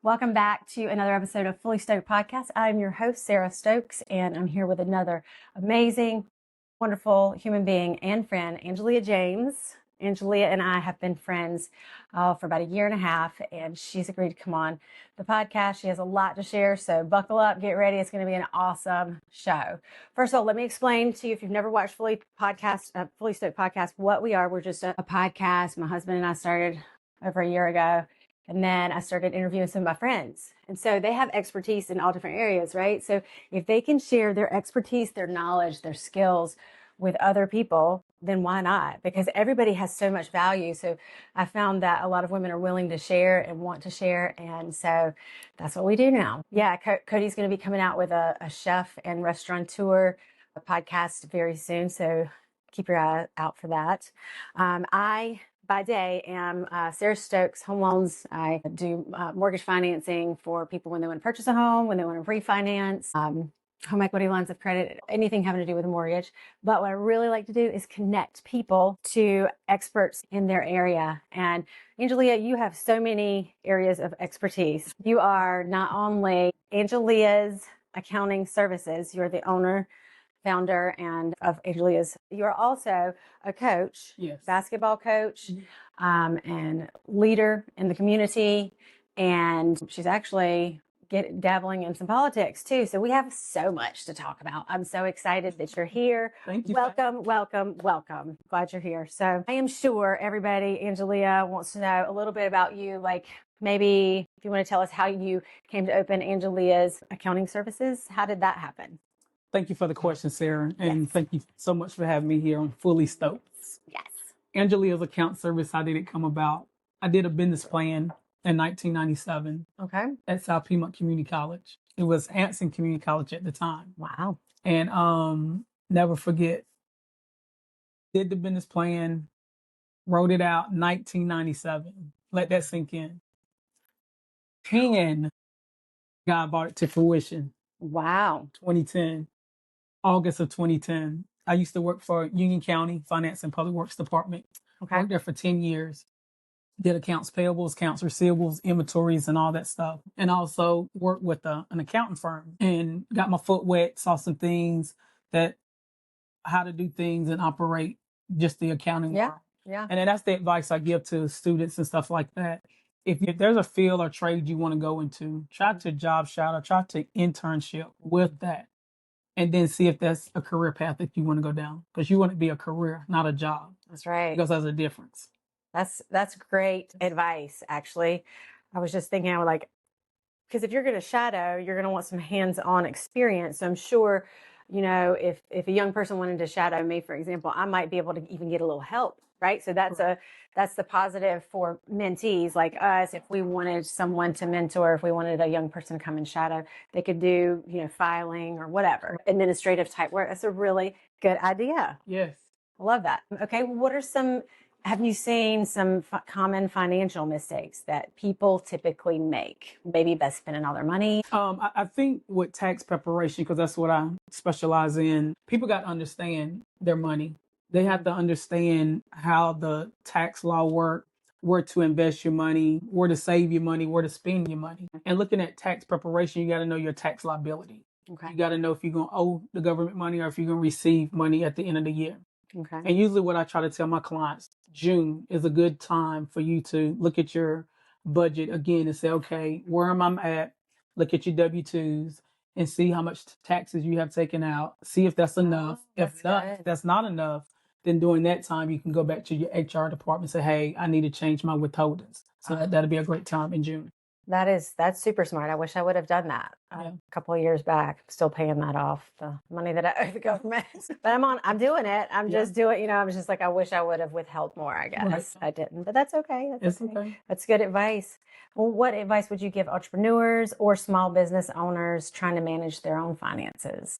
Welcome back to another episode of Fully Stoked Podcast. I'm your host, Sarah Stokes, and I'm here with another amazing, wonderful human being and friend, Angelia James. Angelia and I have been friends for about a year and a half, and she's agreed to come on the podcast. She has a lot to share, so buckle up, get ready. It's going to be an awesome show. First of all, let me explain to you, if you've never watched Fully Stoked Podcast, what we are. We're just a podcast. My husband and I started over a year ago. And then I started interviewing some of my friends. And so they have expertise in all different areas, right? So if they can share their expertise, their knowledge, their skills with other people, then why not? Because everybody has so much value. So I found that a lot of women are willing to share and want to share. And so that's what we do now. Yeah, Cody's going to be coming out with a chef and restaurateur podcast very soon. So keep your eye out for that. I by day am Sarah Stokes Home Loans. I do mortgage financing for people when they want to purchase a home, when they want to refinance, home equity lines of credit, anything having to do with a mortgage. But what I really like to do is connect people to experts in their area. And Angelia, you have so many areas of expertise. You are not only Angelia's Accounting Services, you're the owner, founder, and of Angelia's. You're also a coach, yes, basketball coach, and leader in the community. And she's actually dabbling in some politics too. So we have so much to talk about. I'm so excited that you're here. Thank you. Welcome. Glad you're here. So I am sure everybody, Angelia, wants to know a little bit about you. Like maybe if you want to tell us how you came to open Angelia's Accounting Services. How did that happen? Thank you for the question, Sarah. And Yes. Thank you so much for having me here on Fully Stoked. Yes. Angelia's Account Service, how did it come about? I did a business plan in 1997 at South Piedmont Community College. It was Anson Community College at the time. Wow. And never forget, did the business plan, wrote it out 1997. Let that sink in. And God brought it to fruition. Wow. 2010. August of 2010. I used to work for Union County Finance and Public Works Department. Worked there for 10 years. Did accounts payables, accounts receivables, inventories, and all that stuff. And also worked with an accounting firm and got my foot wet, saw some things how to do things and operate just the accounting world. Yeah. And then that's the advice I give to students and stuff like that. If there's a field or trade you want to go into, try to job shadow, try to internship with that. And then see if that's a career path that you want to go down. Because you want it to be a career, not a job. That's right. Because there's a difference. That's great advice, actually. I was just thinking, because if you're going to shadow, you're going to want some hands-on experience. So I'm sure, if a young person wanted to shadow me, for example, I might be able to even get a little help, right? So that's the positive for mentees like us. If we wanted someone to mentor, if we wanted a young person to come and shadow, they could do, filing or whatever, administrative type work. That's a really good idea. Yes. I love that. Okay. Have you seen some common financial mistakes that people typically make? Maybe by spending all their money? I think with tax preparation, because that's what I specialize in, people got to understand their money. They have to understand how the tax law works, where to invest your money, where to save your money, where to spend your money. And looking at tax preparation, you got to know your tax liability. Okay. You got to know if you're going to owe the government money or if you're going to receive money at the end of the year. Okay. And usually what I try to tell my clients, June is a good time for you to look at your budget again and say, okay, where am I at? Look at your W-2s and see how much taxes you have taken out. See if that's enough. If that's not enough, then during that time, you can go back to your HR department and say, hey, I need to change my withholdings. So that'll be a great time in June. That's super smart. I wish I would have done that a couple of years back. I'm still paying that off, the money that I owe the government. But I'm doing it. I'm just doing, I was just like, I wish I would have withheld more, I guess. Right. I didn't, but that's okay. That's okay. That's good advice. Well, what advice would you give entrepreneurs or small business owners trying to manage their own finances?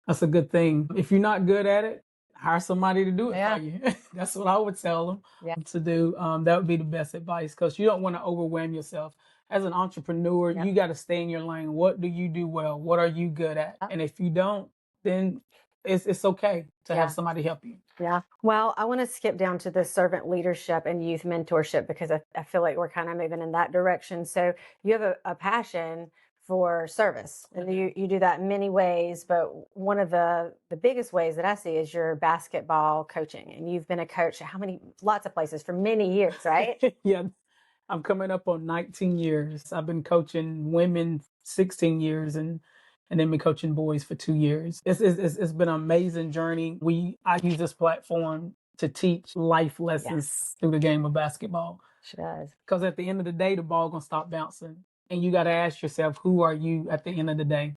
That's a good thing. If you're not good at it, hire somebody to do it for you. That's what I would tell them to do. That would be the best advice because you don't want to overwhelm yourself. As an entrepreneur, you got to stay in your lane. What do you do well? What are you good at? And if you don't, then it's okay to Yeah. have somebody help you. Yeah. Well, I want to skip down to the servant leadership and youth mentorship because I feel like we're kind of moving in that direction. So you have a passion for service and you do that in many ways, but one of the biggest ways that I see is your basketball coaching. And you've been a coach at lots of places for many years, right? Yeah. I'm coming up on 19 years. I've been coaching women 16 years and then been coaching boys for 2 years. It's been an amazing journey. I use this platform to teach life lessons Yes. through the game of basketball. She does. Because at the end of the day, the ball gonna stop bouncing, and you got to ask yourself, who are you at the end of the day?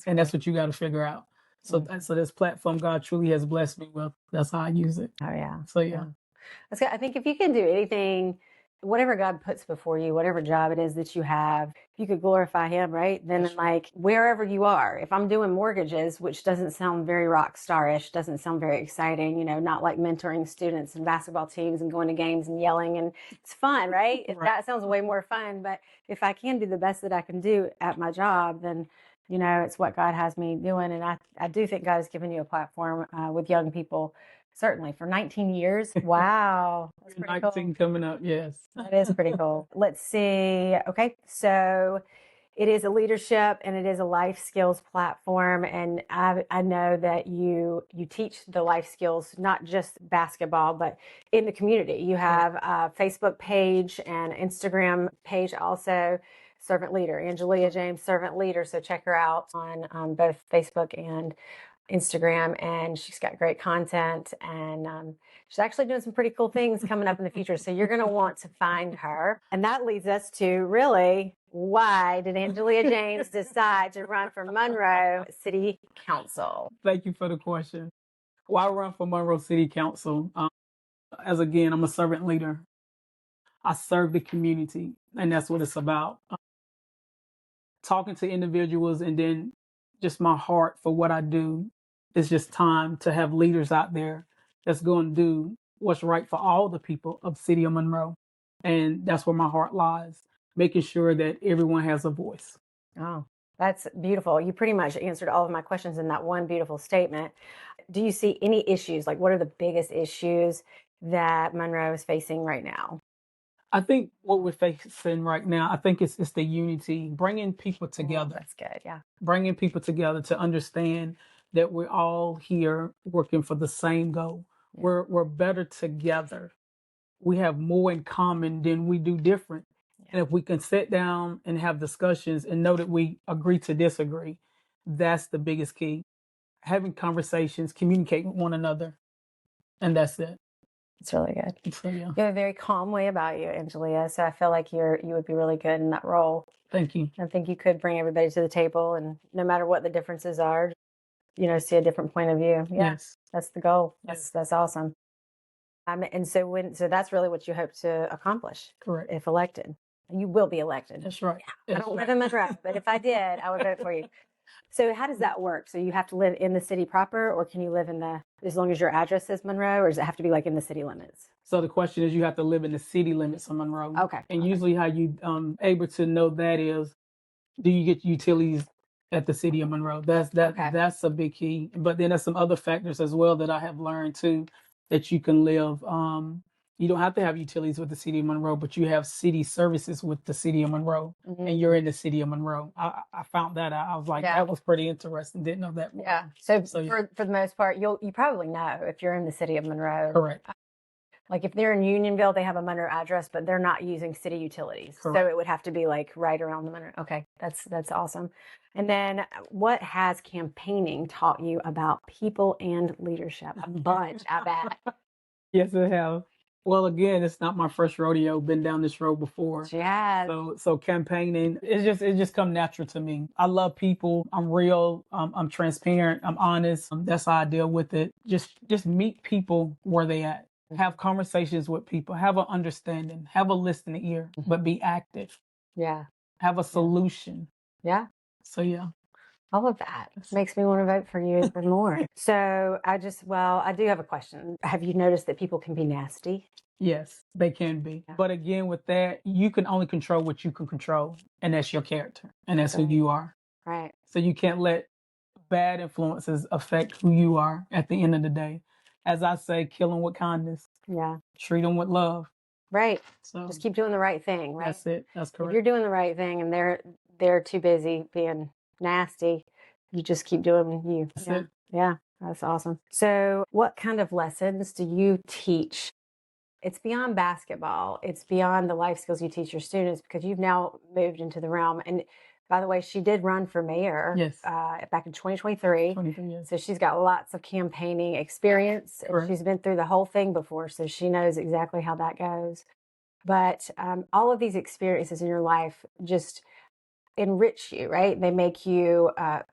And that's what you got to figure out. So so this platform God truly has blessed me with. That's how I use it. Oh yeah. So yeah. That's good. I think if you can do anything, whatever God puts before you, whatever job it is that you have, if you could glorify Him, right? Then, like wherever you are, if I'm doing mortgages, which doesn't sound very rock starish, doesn't sound very exciting, you know, not like mentoring students and basketball teams and going to games and yelling, and it's fun, right? That sounds way more fun. But if I can do the best that I can do at my job, then you know, it's what God has me doing. And I do think God has given you a platform with young people, certainly for 19 years. Wow. That's pretty 19 cool. coming up, yes. That is pretty cool. Let's see. Okay. So it is a leadership and it is a life skills platform. And I know that you teach the life skills, not just basketball, but in the community. You have a Facebook page and Instagram page also. Servant Leader, Angelia James, Servant Leader. So check her out on both Facebook and Instagram, and she's got great content, and she's actually doing some pretty cool things coming up in the future. So you're going to want to find her. And that leads us to really, why did Angelia James decide to run for Monroe City Council? Thank you for the question. Well, I run for Monroe City Council. Again, I'm a servant leader. I serve the community, and that's what it's about. Talking to individuals, and then just my heart for what I do. It's just time to have leaders out there that's going to do what's right for all the people of the city of Monroe. And that's where my heart lies, making sure that everyone has a voice. Oh, that's beautiful. You pretty much answered all of my questions in that one beautiful statement. Do you see any issues? Like, what are the biggest issues that Monroe is facing right now? I think what we're facing right now, I think it's the unity, bringing people together. That's good, yeah. Bringing people together to understand that we're all here working for the same goal. Yeah. We're better together. We have more in common than we do different. Yeah. And if we can sit down and have discussions and know that we agree to disagree, that's the biggest key. Having conversations, communicating with one another, and that's it. It's really good. So, yeah. You have a very calm way about you, Angelia. So I feel like you would be really good in that role. Thank you. I think you could bring everybody to the table, and no matter what the differences are, you know, see a different point of view. Yeah, yes. That's the goal. That's awesome. And so that's really what you hope to accomplish. Correct. If elected. You will be elected. That's right. Yeah. I don't live in Monroe, but if I did, I would vote for you. So how does that work? So you have to live in the city proper, or can you live as long as your address is Monroe, or does it have to be like in the city limits? So the question is, you have to live in the city limits of Monroe. Okay. And usually how you able to know that is, do you get utilities at the city of Monroe? That's a big key. But then there's some other factors as well that I have learned too, that you can live. You don't have to have utilities with the city of Monroe, but you have city services with the city of Monroe, and you're in the city of Monroe. I found that out. I was like, that was pretty interesting. Didn't know that. Yeah. So for the most part, you probably know if you're in the city of Monroe. Correct. Like if they're in Unionville, they have a Monroe address, but they're not using city utilities. Correct. So it would have to be like right around the Monroe. Okay, that's awesome. And then what has campaigning taught you about people and leadership? A bunch, I bet. Yes, it has. Well, again, it's not my first rodeo. Been down this road before. Yeah. So campaigning, it just come natural to me. I love people. I'm real. I'm transparent. I'm honest. That's how I deal with it. Just meet people where they at. Have conversations with people. Have an understanding. Have a listening ear, but be active. Yeah. Have a solution. Yeah. So yeah. All of that makes me want to vote for you even more. So I do have a question. Have you noticed that people can be nasty? Yes, they can be. Yeah. But again, with that, you can only control what you can control, and that's your character, and that's who you are. Right. So you can't let bad influences affect who you are at the end of the day. As I say, kill them with kindness. Yeah. Treat them with love. Right. So Just keep doing the right thing, right? that's it. That's If correct. you're doing the right thing and they're too busy being nasty, you just keep doing you. That's Yeah. it. Yeah, that's awesome. So what kind of lessons do you teach? It's beyond basketball. It's beyond the life skills you teach your students, because you've now moved into the realm. And by the way, she did run for mayor Yes. Back in 2023. 23 years. So she's got lots of campaigning experience. And Correct. she's been through the whole thing before, so she knows exactly how that goes. But all of these experiences in your life just enrich you, right? They make you,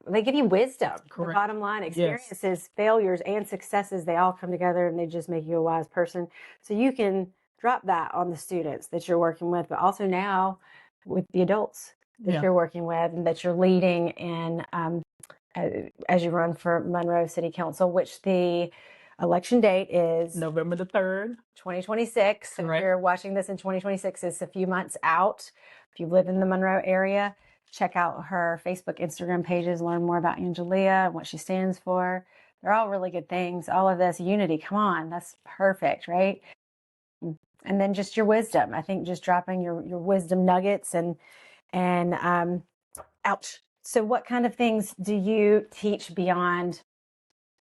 they give you wisdom. Correct. The bottom line, Yes. experiences, failures, and successes, they all come together and they just make you a wise person. So you can drop that on the students that you're working with, but also now with the adults that Yeah. you're working with and that you're leading in as you run for Monroe City Council, which the election date is November the 3rd. 2026. So if Correct. you're watching this in 2026, it's a few months out. If you live in the Monroe area, check out her Facebook, Instagram pages, learn more about Angelia and what she stands for. They're all really good things. All of this unity, come on, that's perfect, right? And then just your wisdom. I think just dropping your wisdom nuggets and ouch. So what kind of things do you teach beyond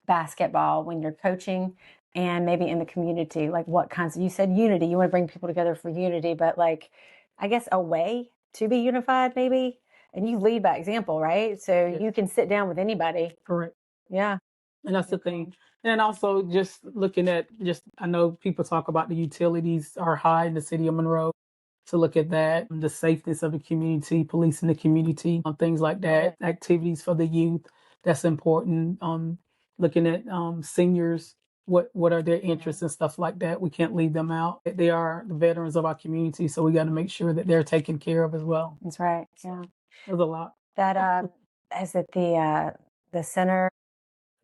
basketball when you're coaching and maybe in the community? Like what kinds you said unity, you want to bring people together for unity, but like, I guess a way to be unified maybe, and you lead by example, right? So Yes. you can sit down with anybody. Correct. Yeah. And that's the thing. And also just looking at I know people talk about the utilities are high in the city of Monroe. To look at that, the safeness of the community, policing the community, things like that, activities for the youth, that's important. Looking at seniors, what are their interests and stuff like that. We can't leave them out. They are the veterans of our community, so we got to make sure that they're taken care of as well. That's right. Yeah. There's a lot. That is it the center,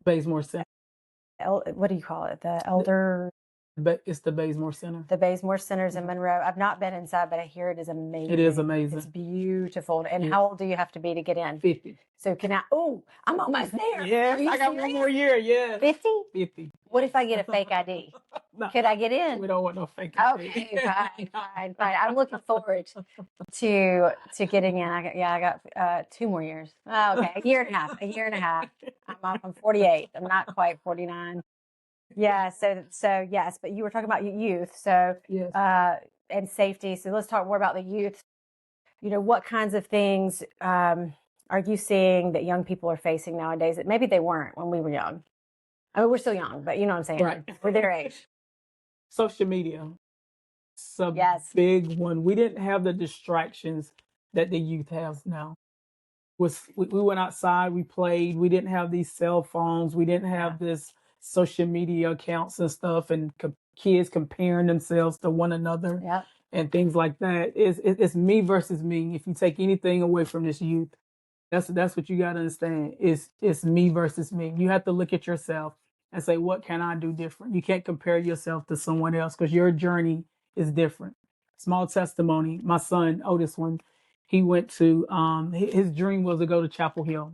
Bazemore Center. what do you call it? The elder. It's the Bazemore Center. The Bazemore Center's in Monroe. I've not been inside, but I hear it is amazing. It is amazing. It's beautiful. And Yes. how old do you have to be to get in? 50. So I'm almost there. Yeah, Are you I got serious? one more year. Yeah. 50? 50. What if I get a fake ID? No, Could I get in? we don't want no fake. Okay, fine. I'm looking forward to getting in. I got 2 more years. Oh, okay, a year and a half. I'm 48. I'm not quite 49. Yeah. So yes, but you were talking about youth. So Yes. And safety. So let's talk more about the youth. What kinds of things are you seeing that young people are facing nowadays that maybe they weren't when we were young? I mean, we're still young, but you know what I'm saying? Right. We're their age. Social media. It's a Yes. big one. We didn't have the distractions that the youth has now. We went outside, we played, we didn't have these cell phones, we didn't have this social media accounts and stuff, and kids comparing themselves to one another. Yep. And things like that. It's me versus me. If you take anything away from this youth, that's what you got to understand. It's me versus me. You have to look at yourself and say, what can I do different? You can't compare yourself to someone else because your journey is different. Small testimony. My son, oldest one, he went to his dream was to go to Chapel Hill.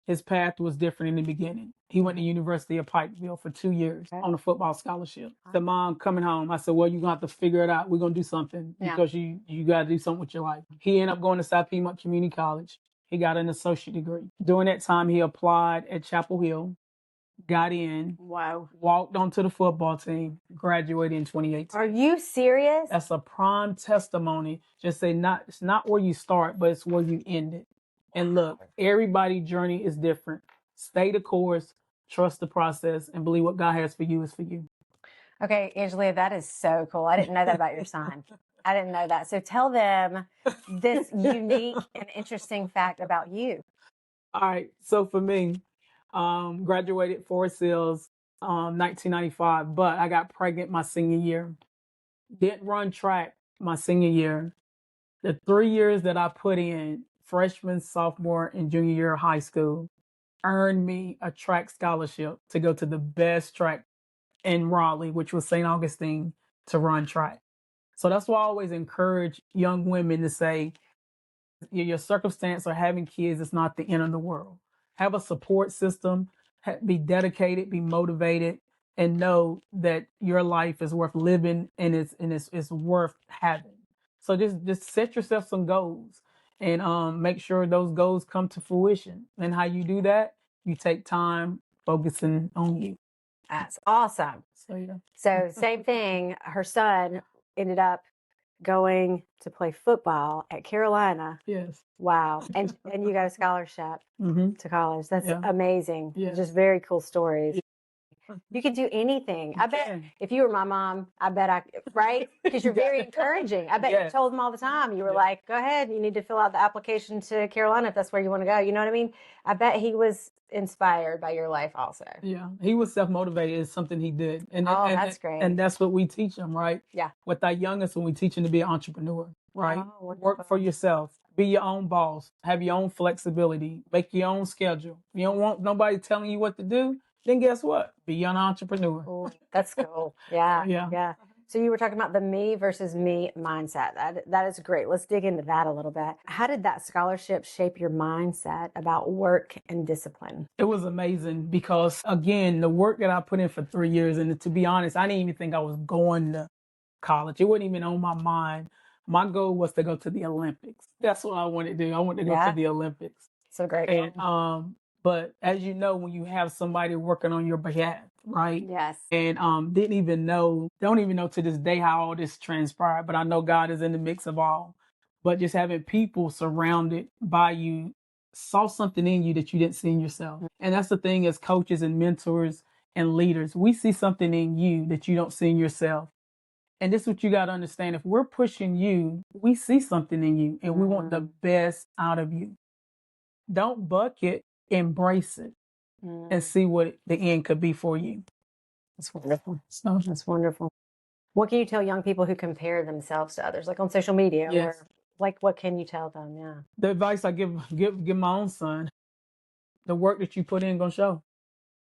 His path was different in the beginning. He went to University of Pikeville for 2 years on a football scholarship. The mom coming home, I said, well, you're going to have to figure it out. We're going to do something because you got to do something with your life. He ended up going to South Piedmont Community College. He got an associate degree. During that time, he applied at Chapel Hill, got in, Wow. walked onto the football team, graduated in 2018. Are you serious? That's a prime testimony. Just say it's not where you start, but it's where you end it. And look, everybody's journey is different. Stay the course, trust the process, and believe what God has for you is for you. Okay, Angelia, that is so cool. I didn't know that about your son. I didn't know that. So tell them this unique and interesting fact about you. All right. So for me, graduated Forest Hills, 1995, but I got pregnant my senior year. Didn't run track my senior year. The 3 years that I put in, freshman, sophomore, and junior year of high school, earned me a track scholarship to go to the best track in Raleigh, which was St. Augustine, to run track. So that's why I always encourage young women to say, your circumstance or having kids is not the end of the world. have a support system, be dedicated, be motivated, and know that your life is worth living and it's worth having. So just set yourself some goals and make sure those goals come to fruition. And how you do that, you take time focusing on you. That's awesome. So yeah. So same thing. Her son ended up going to play football at Carolina. Yes. Wow. And you got a scholarship to college. That's amazing. Yeah. Just very cool stories. You can do anything. I bet if you were my mom, I bet right? Because you're very encouraging. I bet you told him all the time. You were like, go ahead. You need to fill out the application to Carolina if that's where you want to go. You know what I mean? I bet he was inspired by your life also. Yeah. He was self-motivated. It's something he did. And that's great. And that's what we teach him, right? Yeah. With our youngest, when we teach him to be an entrepreneur, right? Oh, work for yourself. Be your own boss. Have your own flexibility. Make your own schedule. You don't want nobody telling you what to do. Then guess what? Be an entrepreneur. Oh, that's cool. Yeah. So you were talking about the me versus me mindset. That is great. Let's dig into that a little bit. How did that scholarship shape your mindset about work and discipline? It was amazing because, again, the work that I put in for 3 years, and to be honest, I didn't even think I was going to college. It wasn't even on my mind. My goal was to go to the Olympics. That's what I wanted to do. I wanted to go to the Olympics. So great. And but as you know, when you have somebody working on your behalf, right? Yes. And don't even know to this day how all this transpired, but I know God is in the mix of all. But just having people surrounded by you saw something in you that you didn't see in yourself. And that's the thing, as coaches and mentors and leaders, we see something in you that you don't see in yourself. And this is what you got to understand. If we're pushing you, we see something in you and we want the best out of you. Don't buck it, embrace it, and see what the end could be for you. That's wonderful. That's wonderful. What can you tell young people who compare themselves to others, like on social media? Yes. Or like, what can you tell them? Yeah. The advice I give my own son: the work that you put in gonna show.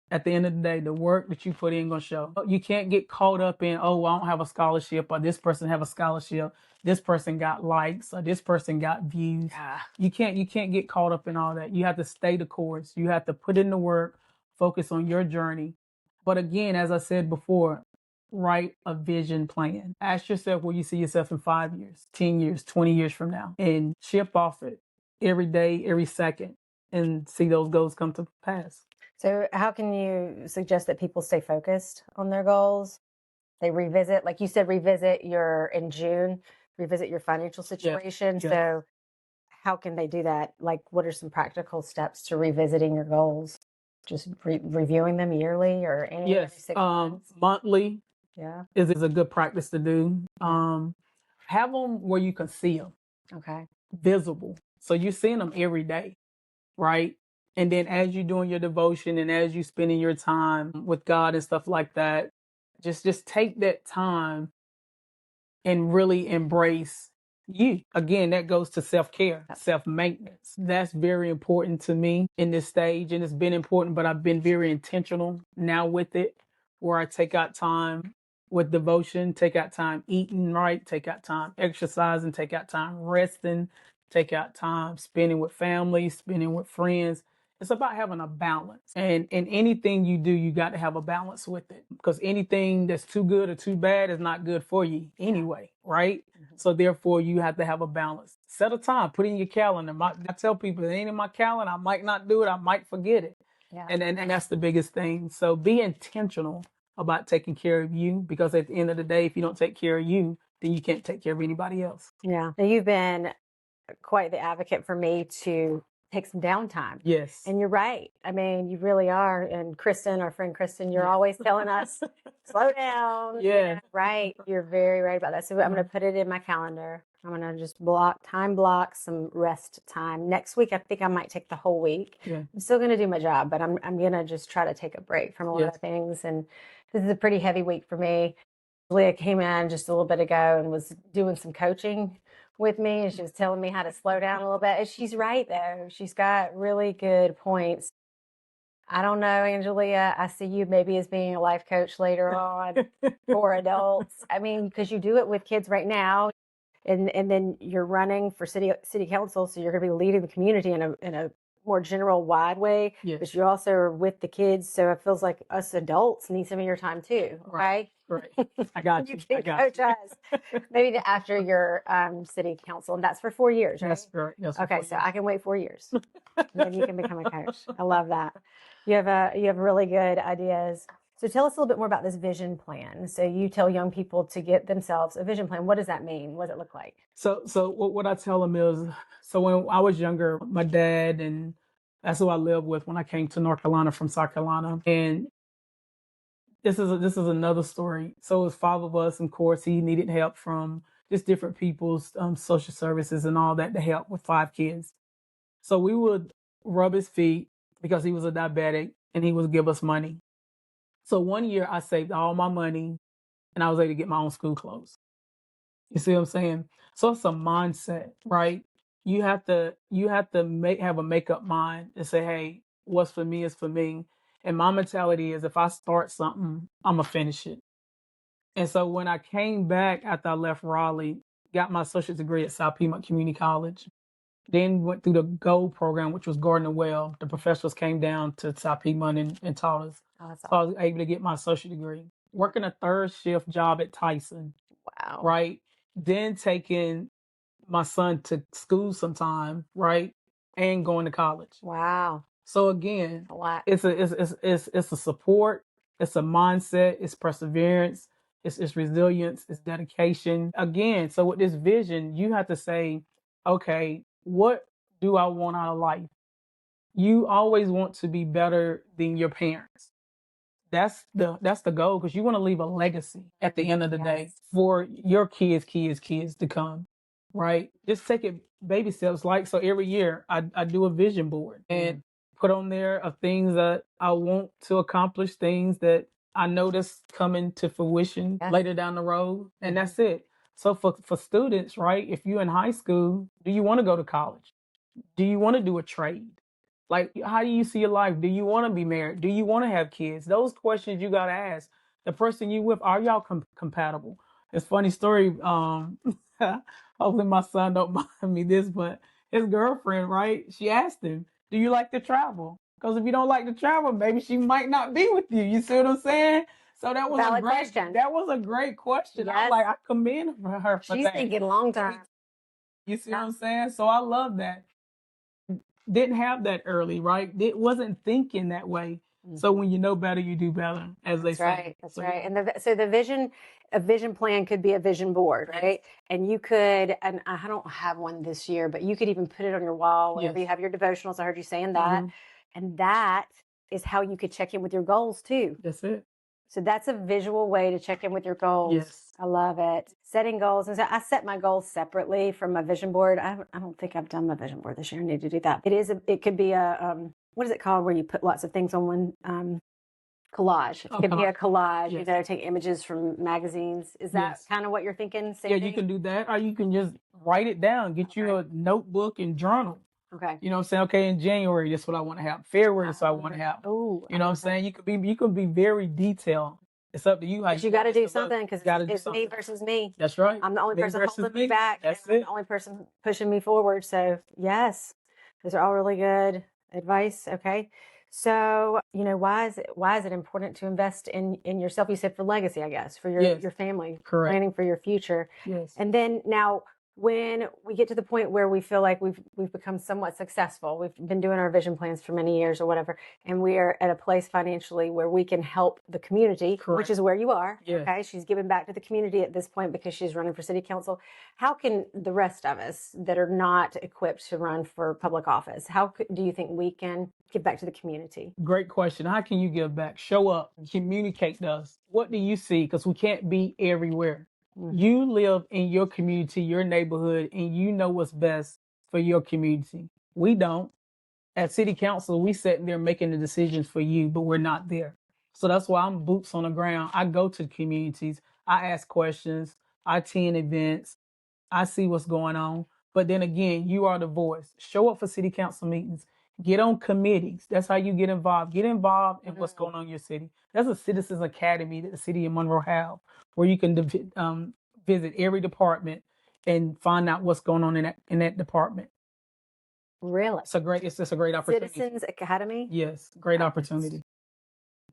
At the end of the day, the work that you put in gonna show. You can't get caught up in, oh, I don't have a scholarship, or this person have a scholarship, this person got likes, or this person got views. You can't get caught up in all that. You have to stay the course. You have to put in the work, focus on your journey. But again, as I said before, write a vision plan. Ask yourself where you see yourself in 5 years, 10 years, 20 years from now, and chip off it every day, every second, and see those goals come to pass. So how can you suggest that people stay focused on their goals? They revisit, like you said, in June, revisit your financial situation. Yeah. So how can they do that? Like, what are some practical steps to revisiting your goals? Just reviewing them yearly or every 6 months? Monthly. Yeah. Is a good practice to do. Have them where you can see them. Okay. Visible. So you're seeing them every day, right? And then as you're doing your devotion and as you're spending your time with God and stuff like that, just take that time and really embrace you. Again, that goes to self-care, self-maintenance. That's very important to me in this stage. And it's been important, but I've been very intentional now with it, where I take out time with devotion, take out time eating right, take out time exercising, take out time resting, take out time spending with family, spending with friends. It's about having a balance. And in anything you do, you got to have a balance with it, because anything that's too good or too bad is not good for you anyway, right? So therefore, you have to have a balance. Set a time, put it in your calendar. I tell people, it ain't in my calendar. I might not do it. I might forget it. Yeah. And that's the biggest thing. So be intentional about taking care of you, because at the end of the day, if you don't take care of you, then you can't take care of anybody else. Yeah. Now, you've been quite the advocate for me to take some downtime. Yes. And you're right. I mean, you really are. And Kristen, our friend Kristen, you're always telling us, slow down. Yeah. Right. You're very right about that. So I'm going to put it in my calendar. I'm going to just block some rest time. Next week, I think I might take the whole week. Yeah. I'm still going to do my job, but I'm going to just try to take a break from a lot of things. And this is a pretty heavy week for me. Leah came in just a little bit ago and was doing some coaching with me, and she was telling me how to slow down a little bit. And she's right, though. She's got really good points. I don't know, Angelia. I see you maybe as being a life coach later on for adults. I mean, because you do it with kids right now, and then you're running for city council, so you're going to be leading the community in a more general wide way, Yes. but you also are with the kids. So it feels like us adults need some of your time too. Right. I got you. You I can got coach you. us maybe after your city council. And that's for 4 years, right? That's right. Yes. Okay. So I can wait 4 years. Then you can become a coach. I love that. You have really good ideas. So tell us a little bit more about this vision plan. So you tell young people to get themselves a vision plan. What does that mean? What does it look like? So what I tell them is, so when I was younger, my dad, and that's who I lived with when I came to North Carolina from South Carolina. And this is another story. So it was 5 of us. And of course, he needed help from just different people's social services and all that to help with 5 kids. So we would rub his feet because he was a diabetic, and he would give us money. So one year I saved all my money, and I was able to get my own school clothes. You see what I'm saying? So it's a mindset, right? You have to have a make up mind and say, hey, what's for me is for me. And my mentality is, if I start something, I'm gonna finish it. And so when I came back after I left Raleigh, got my associate's degree at South Piedmont Community College, then went through the GOLD program, which was Gardner Well. The professors came down to South Piedmont and taught us. Awesome. So I was able to get my associate degree. Working a 3rd shift job at Tyson. Wow. Right. Then taking my son to school sometime, right? And going to college. Wow. So again, A lot. it's a support, it's a mindset, it's perseverance, it's resilience, it's dedication. Again, so with this vision, you have to say, okay, what do I want out of life? You always want to be better than your parents. That's the goal, because you want to leave a legacy at the end of the day Yes. for your kids to come, right? Just take it baby steps. Like, so every year I do a vision board and put on there of things that I want to accomplish, things that I know that's coming to fruition Yes. later down the road, and that's it. So for students, right? If you're in high school, do you want to go to college? Do you want to do a trade? Like, how do you see your life? Do you want to be married? Do you want to have kids? Those questions you got to ask. The person you with, are y'all compatible? It's a funny story. Hopefully my son don't mind me this, but his girlfriend, right? She asked him, do you like to travel? Because if you don't like to travel, maybe she might not be with you. You see what I'm saying? So that was Valid question. That was a great question. Yes. I'm like, I commend her for She's that. thinking long term. You see what I'm saying? So I love that. Didn't have that early, right? It wasn't thinking that way. So when you know better, you do better, as they say. That's So, right. And a vision plan could be a vision board, right? And you could, and I don't have one this year, but you could even put it on your wall whenever Yes. you have your devotionals. I heard you saying that. And that is how you could check in with your goals too. That's it. So that's a visual way to check in with your goals. Yes. I love it. Setting goals. And so I set my goals separately from my vision board. I don't think I've done my vision board this year. I need to do that. It could be what is it called where you put lots of things on one, collage. It could be a collage, Yes. take images from magazines. Is that kind of what you're thinking? Yeah, you can do that, or you can just write it down. Get you a notebook and journal. Okay. You know what I'm saying? Okay, in January, this is what I want to have. February, this is what I want to have. Oh, you know what I'm saying? You could be very detailed. It's up to you. But you got to do something, because it's me versus me. That's right. I'm the only person holding me back. That's I'm it. the only person pushing me forward. So yes, those are all really good advice. Okay. So, why is it important to invest in yourself? You said for legacy, I guess, for your family, Correct. planning for your future. Yes. And then now, when we get to the point where we feel like we've become somewhat successful, we've been doing our vision plans for many years or whatever, and we are at a place financially where we can help the community, which is where you are. Yes. Okay. She's giving back to the community at this point because she's running for city council. How can the rest of us that are not equipped to run for public office, do you think we can give back to the community? Great question. How can you give back? Show up, communicate to us. What do you see? Because we can't be everywhere. You live in your community, your neighborhood, and you know what's best for your community. We don't. At city council, we sitting there making the decisions for you, but we're not there. So that's why I'm boots on the ground. I go to communities. I ask questions. I attend events. I see what's going on. But then again, you are the voice. Show up for city council meetings. Get on committees. That's how you get involved. Get involved in what's going on in your city. There's a citizens academy that the city of Monroe have, where you can visit every department and find out what's going on in that department. Really? It's just a great opportunity. Citizens Academy? Yes, great Oh, opportunity.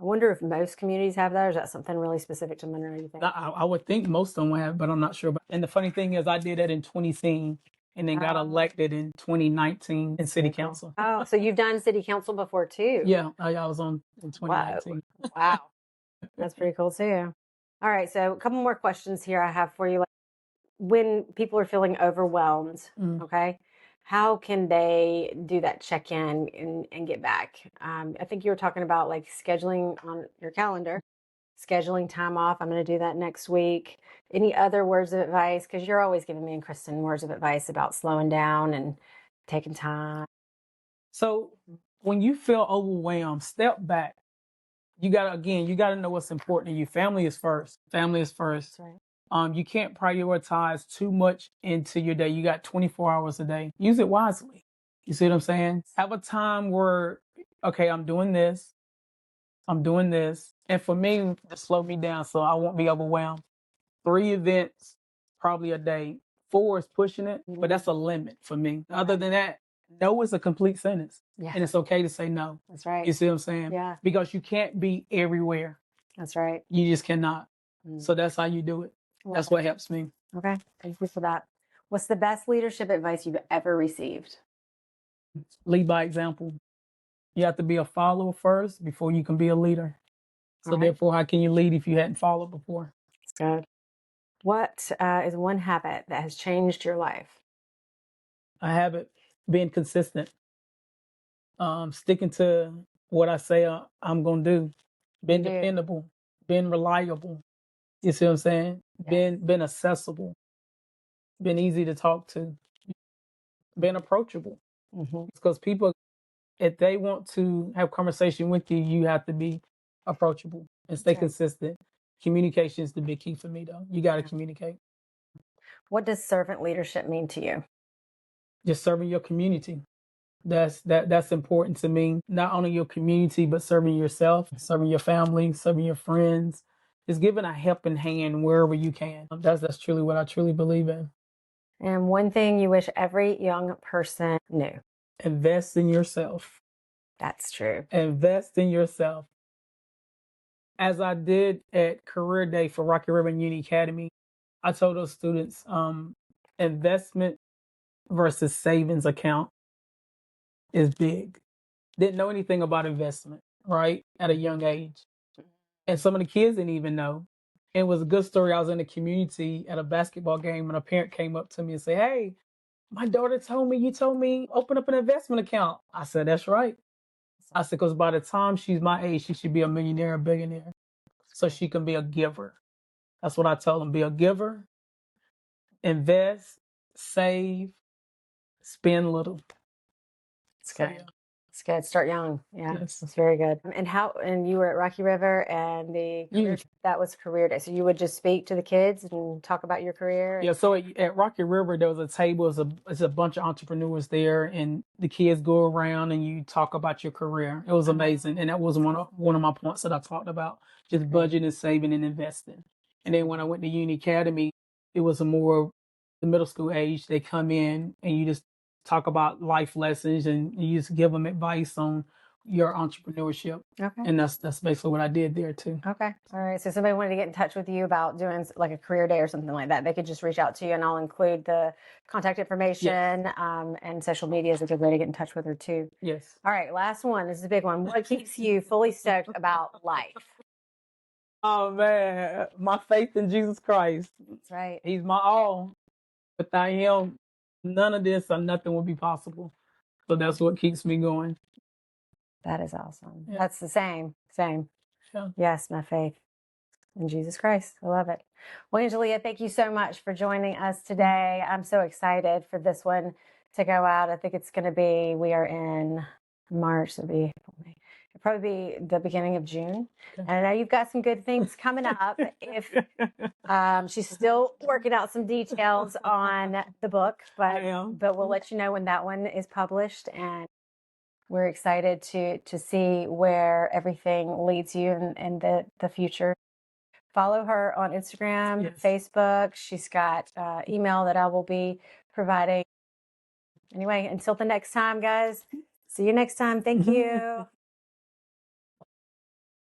I wonder if most communities have that, or is that something really specific to Monroe, you think? I would think most of them will have, but I'm not sure. And the funny thing is, I did that in 2010 and then got elected in 2019 in city council. Oh, so you've done city council before too? Yeah, I was on in Wow. 2019. Wow. That's pretty cool too. All right. So a couple more questions here I have for you. Like, when people are feeling overwhelmed, Mm. okay, how can they do that check-in and get back? I think you were talking about like scheduling on your calendar, scheduling time off. I'm going to do that next week. Any other words of advice? Because you're always giving me and Kristen words of advice about slowing down and taking time. So when you feel overwhelmed, step back. You gotta know what's important to you. Family is first. Family is first. That's right. You can't prioritize too much into your day. You got 24 hours a day. Use it wisely. You see what I'm saying? Have a time where, okay, I'm doing this. And for me, to slow me down so I won't be overwhelmed. 3 events, probably a day. 4 is pushing it, but that's a limit for me. Other than that, no is a complete sentence. Yeah. And it's okay to say no. That's right. You see what I'm saying? Yeah. Because you can't be everywhere. That's right. You just cannot. So that's how you do it. That's what helps me. Okay. Thank you for that. What's the best leadership advice you've ever received? Lead by example. You have to be a follower first before you can be a leader. So Right. therefore, how can you lead if you hadn't followed before? That's good. What is one habit that has changed your life? A habit, being consistent. Sticking to what I say I'm going to do. Being dependable. Being reliable. You see what I'm saying? Yes. Being accessible. Being easy to talk to. Being approachable. Because people, if they want to have conversation with you, you have to be approachable and stay consistent. Communication is the big key for me, though. You got to communicate. What does servant leadership mean to you? Just serving your community. That's important to me. Not only your community, but serving yourself, serving your family, serving your friends. Just giving a helping hand wherever you can. That's truly what I truly believe in. And one thing you wish every young person knew? Invest in yourself. That's true. Invest in yourself. As I did at Career Day for Rocky River Uni Academy, I told those students, investment versus savings account is big. Didn't know anything about investment, right? At a young age. And some of the kids didn't even know. And it was a good story. I was in the community at a basketball game and a parent came up to me and said, "Hey, my daughter told me, you told me open up an investment account." I said, "That's right." I said, because by the time she's my age, she should be a millionaire or billionaire. So she can be a giver. That's what I told them. Be a giver, invest, save, spend little. It's good. Yeah. It's good. Start young. Yeah, yes. That's very good. And you were at Rocky River and that was Career Day. So you would just speak to the kids and talk about your career? Yeah, so at Rocky River, there was a table, it's a bunch of entrepreneurs there, and the kids go around and you talk about your career. It was amazing. And that was one of my points that I talked about, just budgeting, saving, and investing. And then when I went to Uni Academy, it was the middle school age. They come in and you just talk about life lessons and you just give them advice on your entrepreneurship. Okay. And that's basically what I did there too. Okay. All right. So somebody wanted to get in touch with you about doing like a career day or something like that. They could just reach out to you and I'll include the contact information and social media is a good way to get in touch with her too. Yes. All right. Last one. This is a big one. What keeps you fully stoked about life? Oh man, my faith in Jesus Christ. That's right. He's my all. Without him, none of this or nothing would be possible. So that's what keeps me going. That is awesome. Yeah. That's the same. Yeah. Yes, my faith in Jesus Christ. I love it. Well, Angelia, thank you so much for joining us today. I'm so excited for this one to go out. I think we are in March. It'll probably be the beginning of June. Okay. And I know you've got some good things coming up. If she's still working out some details on the book, but we'll let you know when that one is published. And we're excited to see where everything leads you in the future. Follow her on Instagram, Facebook. She's got email that I will be providing. Anyway, until the next time, guys. See you next time. Thank you.